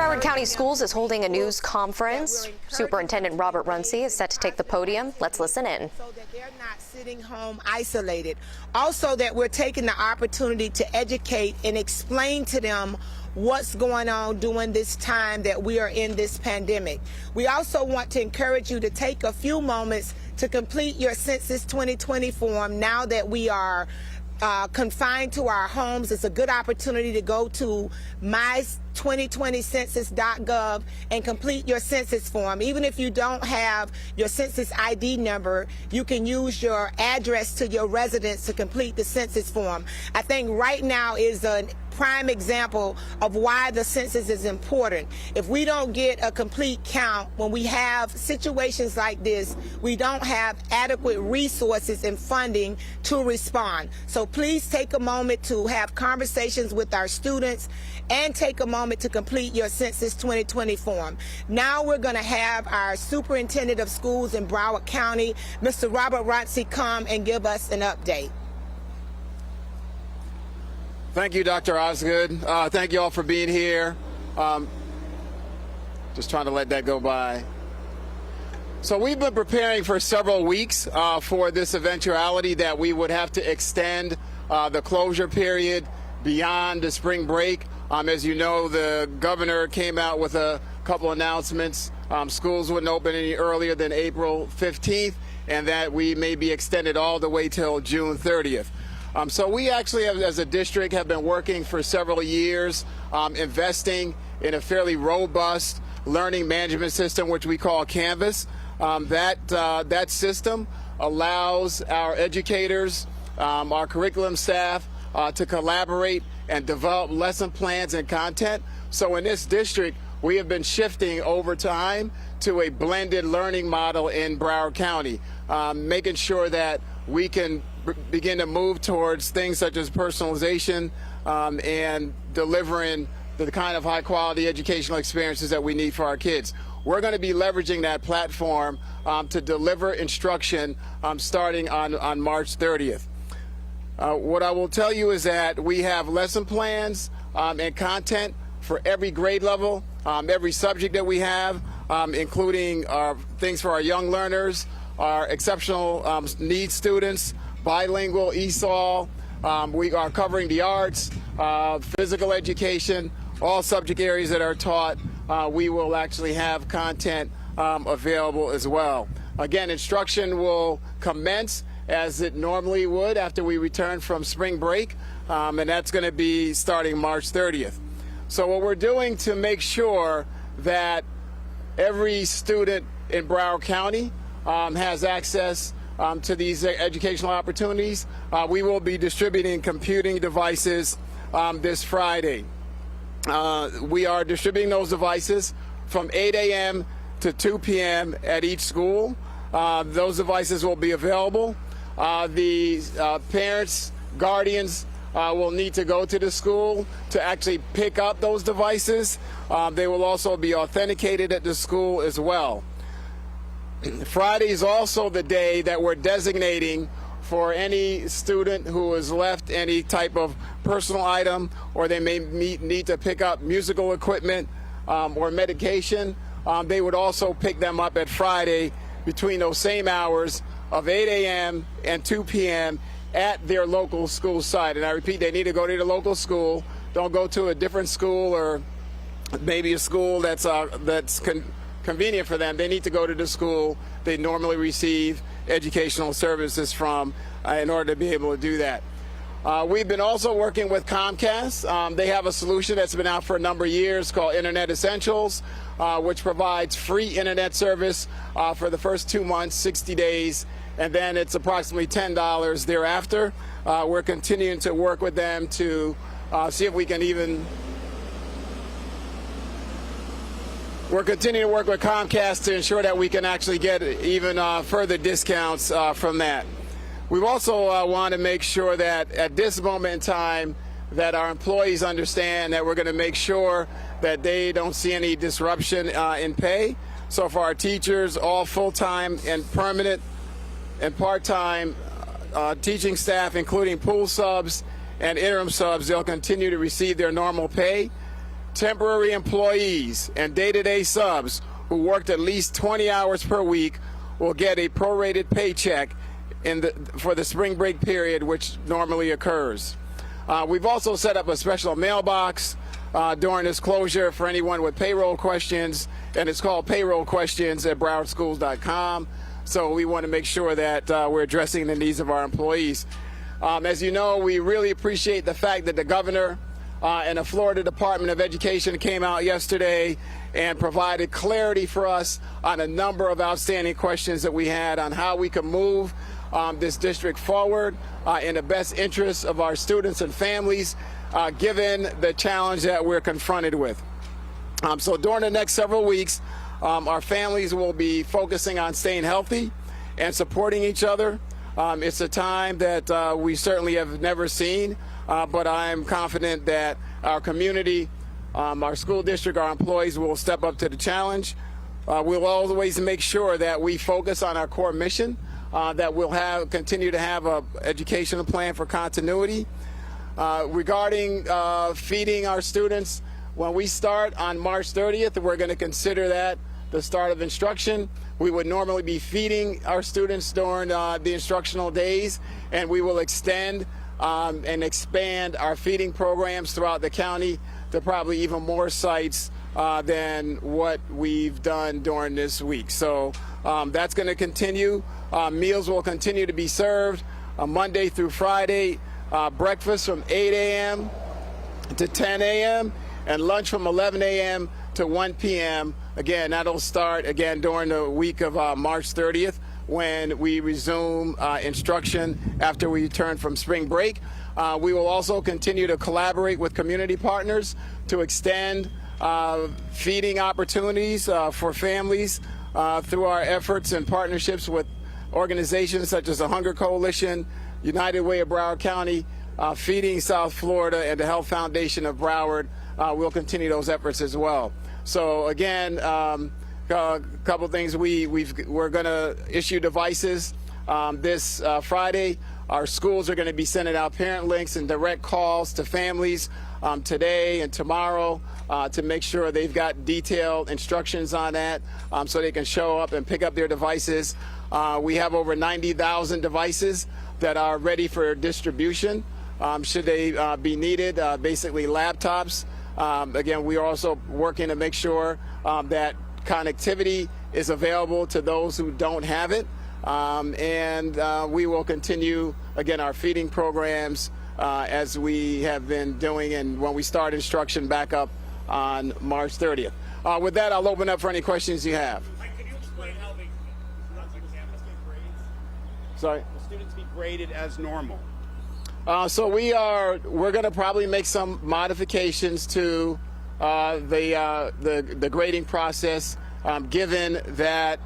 Broward County Schools is holding a news conference. Superintendent Robert Runcie is set to take the podium. Let's listen in. So that they're not sitting home isolated. Also that we're taking the opportunity to educate and explain to them what's going on during this time that we are in this pandemic. We also want to encourage you to take a few moments to complete your Census 2020 form now that we are confined to our homes. It's a good opportunity to go to my2020census.gov and complete your census form. Even if you don't have your census ID number, you can use your address to your residence to complete the census form. I think right now is a prime example of why the census is important. If we don't get a complete count, when we have situations like this, we don't have adequate resources and funding to respond. So please take a moment to have conversations with our students and take a moment to complete your Census 2020 form. Now we're going to have our Superintendent of Schools in Broward County, Mr. Robert Runcie, come and give us an update. Thank you, Dr. Osgood. Thank you all for being here. Just trying to let that go by. So we've been preparing for several weeks for this eventuality that we would have to extend the closure period beyond the spring break. As you know, the governor came out with a couple announcements. Schools wouldn't open any earlier than April 15th, and that we may be extended all the way till June 30th. So we actually, as a district, have been working for several years, investing in a fairly robust learning management system, which we call Canvas. That system allows our educators, our curriculum staff, to collaborate and develop lesson plans and content. So in this district, we have been shifting over time to a blended learning model in Broward County, making sure that we can begin to move towards things such as personalization and delivering the kind of high quality educational experiences that we need for our kids. We're going to be leveraging that platform to deliver instruction starting on March 30th. What I will tell you is that we have lesson plans and content for every grade level, every subject that we have, including things for our young learners, our exceptional needs students, bilingual, ESOL. We are covering the arts, physical education, all subject areas that are taught. We will actually have content available as well. Again, instruction will commence as it normally would after we return from spring break, and that's going to be starting March 30th. So what we're doing to make sure that every student in Broward County has access to these educational opportunities, we will be distributing computing devices this Friday. We are distributing those devices from 8 a.m. to 2 p.m. at each school. Those devices will be available. The parents, guardians will need to go to the school to actually pick up those devices. They will also be authenticated at the school as well. Friday is also the day that we're designating for any student who has left any type of personal item, or they may need to pick up musical equipment or medication. They would also pick them up at Friday between those same hours of 8 a.m. and 2 p.m. at their local school site. And I repeat, they need to go to their local school. Don't go to a different school or maybe a school that's convenient for them. They need to go to the school they normally receive educational services from in order to be able to do that. We've been also working with Comcast. They have a solution that's been out for a number of years called Internet Essentials, which provides free internet service for the first 2 months, 60 days, and then it's approximately $10 thereafter. We're continuing to work with them to see if we can We're continuing to work with Comcast to ensure that we can actually get even further discounts from that. We also want to make sure that at this moment in time that our employees understand that we're going to make sure that they don't see any disruption in pay. So for our teachers, all full-time and permanent and part-time teaching staff, including pool subs and interim subs, they'll continue to receive their normal pay. temporary employees and day-to-day subs who worked at least 20 hours per week will get a prorated paycheck for the spring break period, which normally occurs. We've also set up a special mailbox during this closure for anyone with payroll questions, and it's called Payroll Questions at browardschools.com. So we want to make sure that we're addressing the needs of our employees. As you know, we really appreciate the fact that the governor and the Florida Department of Education came out yesterday and provided clarity for us on a number of outstanding questions that we had on how we can move this district forward in the best interests of our students and families, given the challenge that we're confronted with. So during the next several weeks, our families will be focusing on staying healthy and supporting each other. It's a time that we certainly have never seen, but I'm confident that our community, our school district, our employees will step up to the challenge. We'll always make sure that we focus on our core mission, that we'll continue to have an educational plan for continuity. Regarding feeding our students, when we start on March 30th, we're going to consider that the start of instruction. We would normally be feeding our students during the instructional days, and we will extend and expand our feeding programs throughout the county to probably even more sites than what we've done during this week. So that's going to continue. Meals will continue to be served Monday through Friday, breakfast from 8 a.m. to 10 a.m. and lunch from 11 a.m. to 1 p.m. Again, that'll start again during the week of March 30th when we resume instruction after we return from spring break. We will also continue to collaborate with community partners to extend feeding opportunities for families through our efforts and partnerships with organizations such as the Hunger Coalition, United Way of Broward County, Feeding South Florida, and the Health Foundation of Broward. We'll continue those efforts as well. So again, a couple things. We're going to issue devices this Friday. Our schools are going to be sending out parent links and direct calls to families today and tomorrow to make sure they've got detailed instructions on that so they can show up and pick up their devices. We have over 90,000 devices that are ready for distribution should they be needed, basically laptops. Again, we are also working to make sure that connectivity is available to those who don't have it. And we will continue, again, our feeding programs as we have been doing, and when we start instruction back up on March 30th. With that, I'll open up for any questions you have. Mike, could you explain how the exams get grades? Sorry? Will students be graded as normal? So we're going to probably make some modifications to the grading process, given that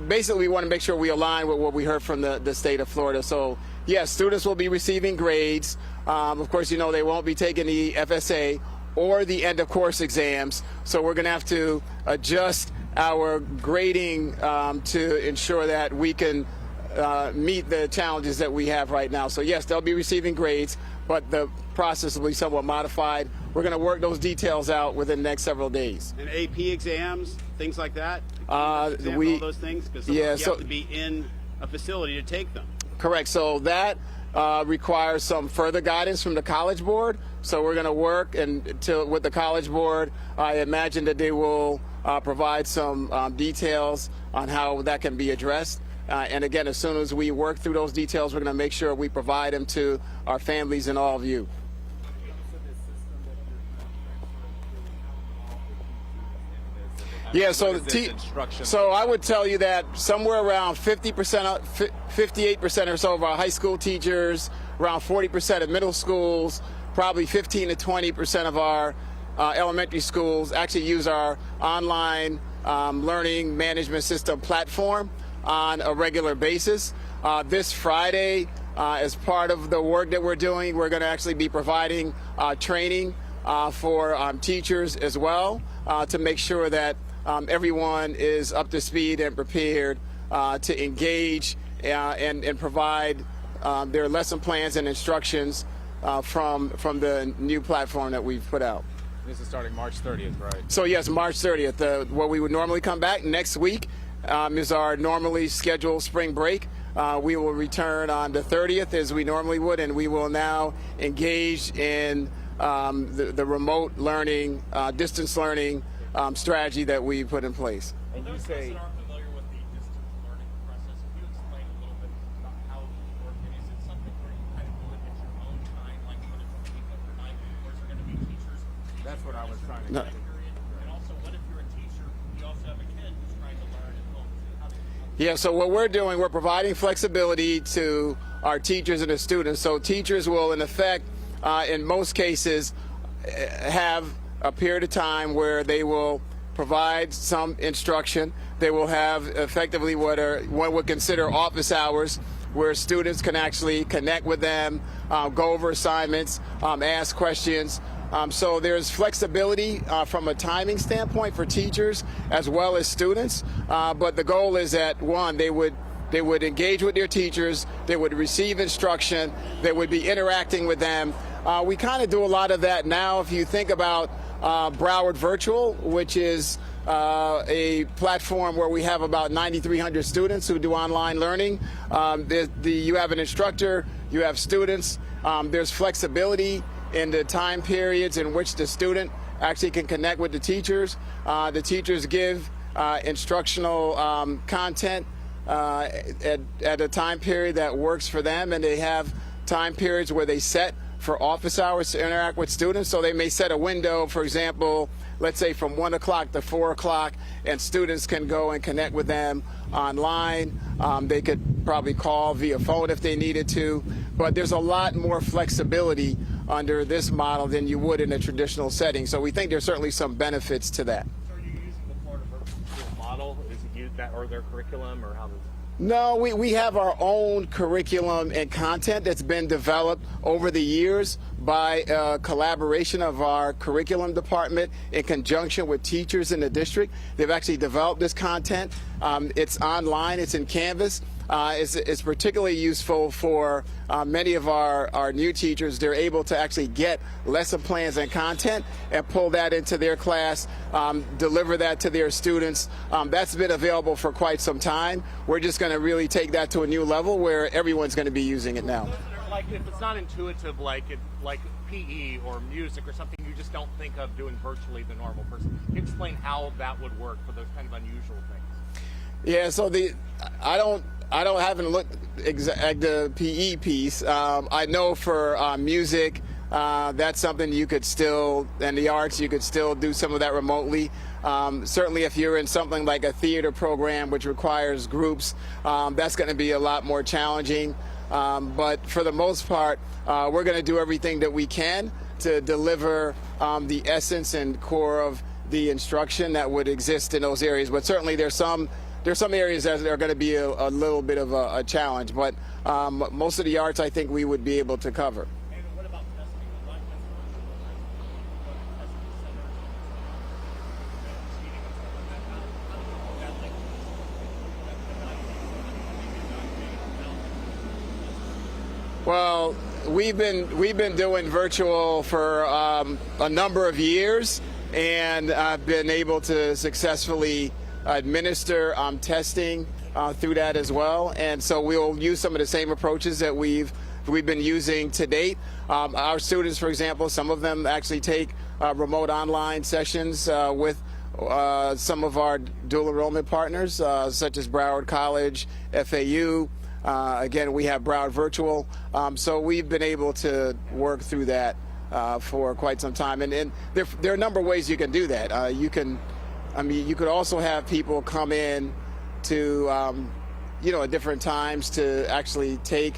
basically we want to make sure we align with what we heard from the state of Florida. So yes, students will be receiving grades. Of course, you know, they won't be taking the FSA or the end of course exams. So we're going to have to adjust our grading to ensure that we can meet the challenges that we have right now. So yes, they'll be receiving grades, but the process will be somewhat modified. We're going to work those details out within the next several days. And AP exams, things like that? All those things? Because you have to be in a facility to take them. Correct. So that requires some further guidance from the College Board. So we're going to work with the College Board. I imagine that they will provide some details on how that can be addressed. And again, as soon as we work through those details, we're going to make sure we provide them to our families and all of you. Yeah, so I would tell you that somewhere around 50%, 58% or so of our high school teachers, around 40% of middle schools, probably 15 to 20% of our elementary schools actually use our online learning management system platform on a regular basis. This Friday, as part of the work that we're doing, we're going to actually be providing training for teachers as well to make sure that everyone is up to speed and prepared to engage and provide their lesson plans and instructions from the new platform that we've put out. This is starting March 30th, right? So yes, March 30th. Where we would normally come back next week is our normally scheduled spring break. We will return on the 30th as we normally would, and we will now engage in the remote learning, distance learning strategy that we put in place. And you Those say, that aren't familiar with the distance learning process, if you explain a little bit about how it will work, and is it something where you kind of do it at your own time, like you would a week overnight, or is there going to be teachers? that's what I was trying to No. get. And also, what if you're a teacher, you also have a kid who's trying to learn at home? Yeah, so what we're doing, we're providing flexibility to our teachers and the students. So teachers will, in effect, in most cases, have a period of time where they will provide some instruction. They will have effectively what one would consider office hours, where students can actually connect with them, go over assignments, ask questions. So there's flexibility from a timing standpoint for teachers as well as students. But the goal is that, one, they would engage with their teachers, they would receive instruction, they would be interacting with them. We kind of do a lot of that now. If you think about Broward Virtual, which is a platform where we have about 9,300 students who do online learning. You have an instructor, you have students. There's flexibility in the time periods in which the student actually can connect with the teachers. The teachers give instructional content at a time period that works for them, and they have time periods where they set for office hours to interact with students. So they may set a window, for example, let's say from 1 o'clock to 4 o'clock, and students can go and connect with them online. They could probably call via phone if they needed to, but there's a lot more flexibility under this model than you would in a traditional setting. So we think there's certainly some benefits to that. So are you using the Florida Virtual model? Is it used that, or their curriculum, or how does it? No, we have our own curriculum and content that's been developed over the years by collaboration of our curriculum department in conjunction with teachers in the district. They've actually developed this content. It's online, it's in Canvas. It's particularly useful for many of our new teachers. They're able to actually get lesson plans and content and pull that into their class, deliver that to their students. That's been available for quite some time. We're just going to really take that to a new level where everyone's going to be using it now. Like, if it's not intuitive, like PE or music or something, you just don't think of doing virtually the normal person. Can you explain how that would work for those kind of unusual things? Yeah, so I haven't looked at the PE piece. I know for music, that's something you could still, and the arts, you could still do some of that remotely. Certainly if you're in something like a theater program, which requires groups, that's going to be a lot more challenging. But for the most part, we're going to do everything that we can to deliver the essence and core of the instruction that would exist in those areas. But certainly there's some areas that are going to be a little bit of a challenge, but most of the arts I think we would be able to cover. And what about testing? Well, we've been doing virtual for a number of years, and I've been able to successfully administer testing through that as well, and so we'll use some of the same approaches that we've been using to date. Our students, for example, some of them actually take remote online sessions with some of our dual enrollment partners, such as Broward College, FAU. Again, we have Broward Virtual, so we've been able to work through that for quite some time, and there are a number of ways you can do that. You could also have people come in to, at different times to actually take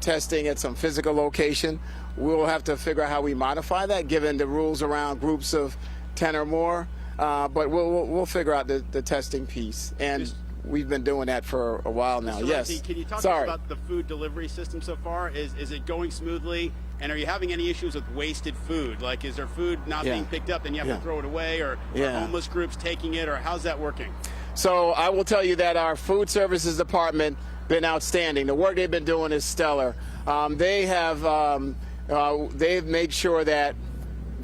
testing at some physical location. We'll have to figure out how we modify that given the rules around groups of 10 or more, but we'll figure out the testing piece. And we've been doing that for a while now. Mr. Yes. Runcie, can you talk to us about the food delivery system so far? Is it going smoothly? And are you having any issues with wasted food? Like, is there food not being picked up and you have to throw it away, or are homeless groups taking it, or how's that working? So I will tell you that our food services department been outstanding. The work they've been doing is stellar. They've made sure that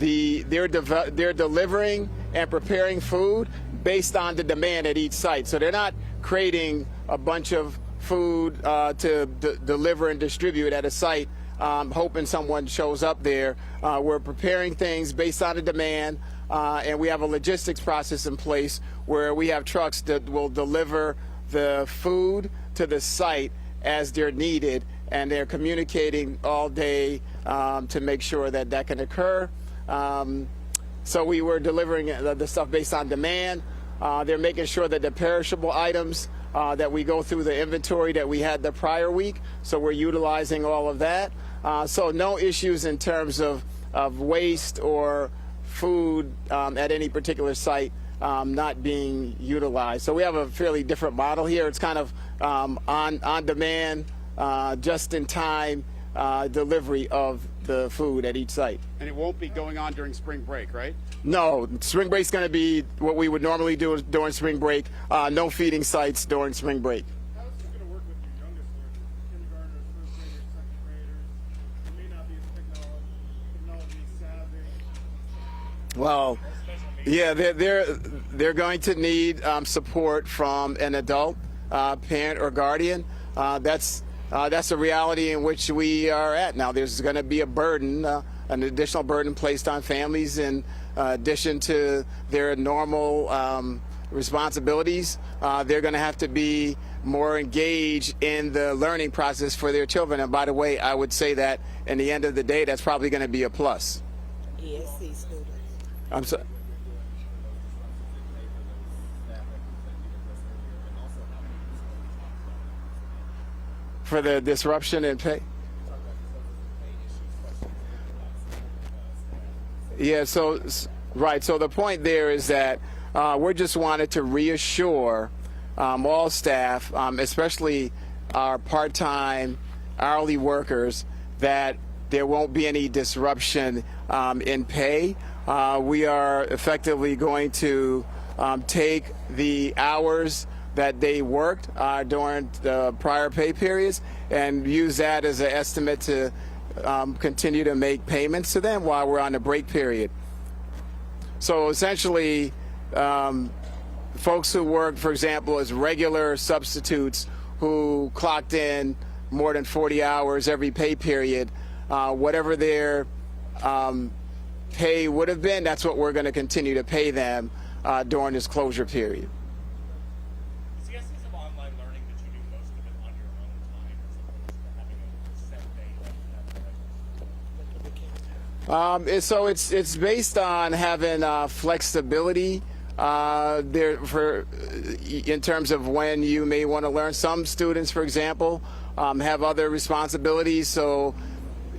they're delivering and preparing food based on the demand at each site. So they're not creating a bunch of food to deliver and distribute at a site, hoping someone shows up there. We're preparing things based on the demand, and we have a logistics process in place where we have trucks that will deliver the food to the site as they're needed, and they're communicating all day to make sure that that can occur. So we were delivering the stuff based on demand. They're making sure that the perishable items that we go through the inventory that we had the prior week, so we're utilizing all of that. So no issues in terms of waste or food at any particular site not being utilized. So we have a fairly different model here. It's kind of on demand, just in time delivery of the food at each site. And it won't be going on during spring break, right? No, spring break's going to be what we would normally do during spring break. No feeding sites during spring break. How is this going to work with your youngest learners, kindergartners, first graders, second graders, who may not be as technology savvy? Well, yeah, they're going to need support from an adult, parent or guardian. That's a reality in which we are at now. There's going to be a burden, an additional burden placed on families in addition to their normal responsibilities. They're going to have to be more engaged in the learning process for their children. And by the way, I would say that in the end of the day, that's probably going to be a plus. ESC students. I'm sorry. For the disruption in pay? Yeah, so right. So the point there is that we just wanted to reassure all staff, especially our part-time hourly workers, that there won't be any disruption in pay. We are effectively going to take the hours that they worked during the prior pay periods and use that as an estimate to continue to make payments to them while we're on the break period. So essentially, folks who work, for example, as regular substitutes who clocked in more than 40 hours every pay period, whatever their pay would have been, that's what we're going to continue to pay them during this closure period. Is the essence of online learning that you do most of it on your own time as opposed to having a set day? So it's based on having flexibility there in terms of when you may want to learn. Some students, for example, have other responsibilities, so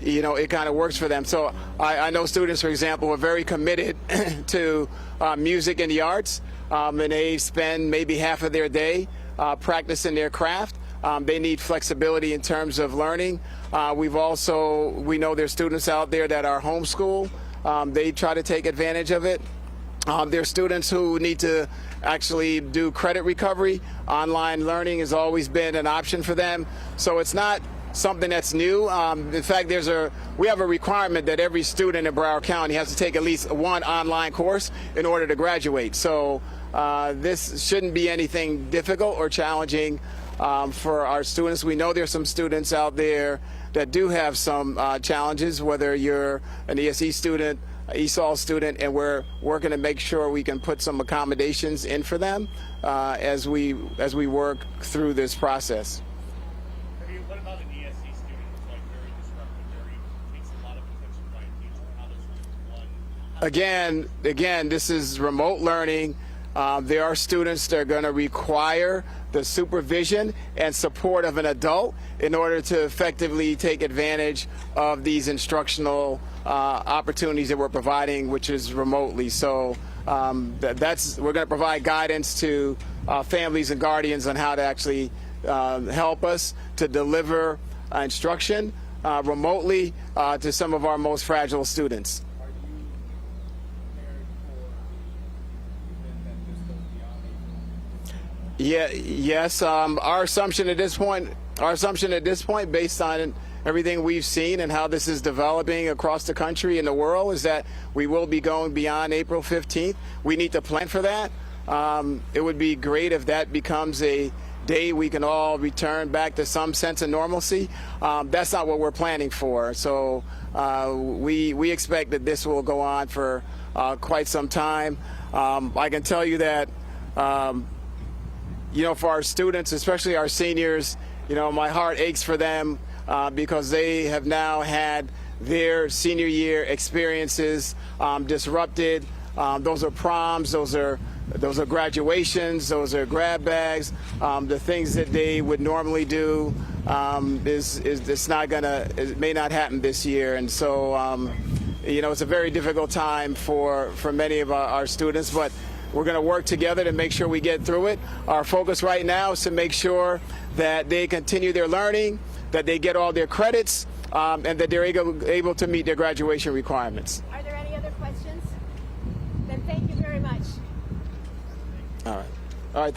it kind of works for them. So I know students, for example, are very committed to music and the arts, and they spend maybe half of their day practicing their craft. They need flexibility in terms of learning. We know there's students out there that are homeschool. They try to take advantage of it. There's students who need to actually do credit recovery. Online learning has always been an option for them. So it's not something that's new. In fact, we have a requirement that every student in Broward County has to take at least one online course in order to graduate. So this shouldn't be anything difficult or challenging for our students. We know there's some students out there that do have some challenges, whether you're an ESE student, ESOL student, and we're working to make sure we can put some accommodations in for them as we work through this process. What about an ESE student who's very disruptive, takes a lot of attention by a teacher? How does one? Again, this is remote learning. There are students that are going to require the supervision and support of an adult in order to effectively take advantage of these instructional opportunities that we're providing, which is remotely. So we're going to provide guidance to families and guardians on how to actually help us to deliver instruction remotely to some of our most fragile students. Yes. Our assumption at this point, based on everything we've seen and how this is developing across the country and the world is that we will be going beyond April 15th. We need to plan for that. It would be great if that becomes a day we can all return back to some sense of normalcy. That's not what we're planning for. So we expect that this will go on for quite some time. I can tell you that, for our students, especially our seniors, my heart aches for them because they have now had their senior year experiences disrupted. Those are proms, those are graduations, those are grab bags. The things that they would normally do it may not happen this year, and so it's a very difficult time for many of our students, but we're going to work together to make sure we get through it. Our focus right now is to make sure that they continue their learning, that they get all their credits, and that they're able to meet their graduation requirements. Are there any other questions? Then thank you very much. All right. Thank you.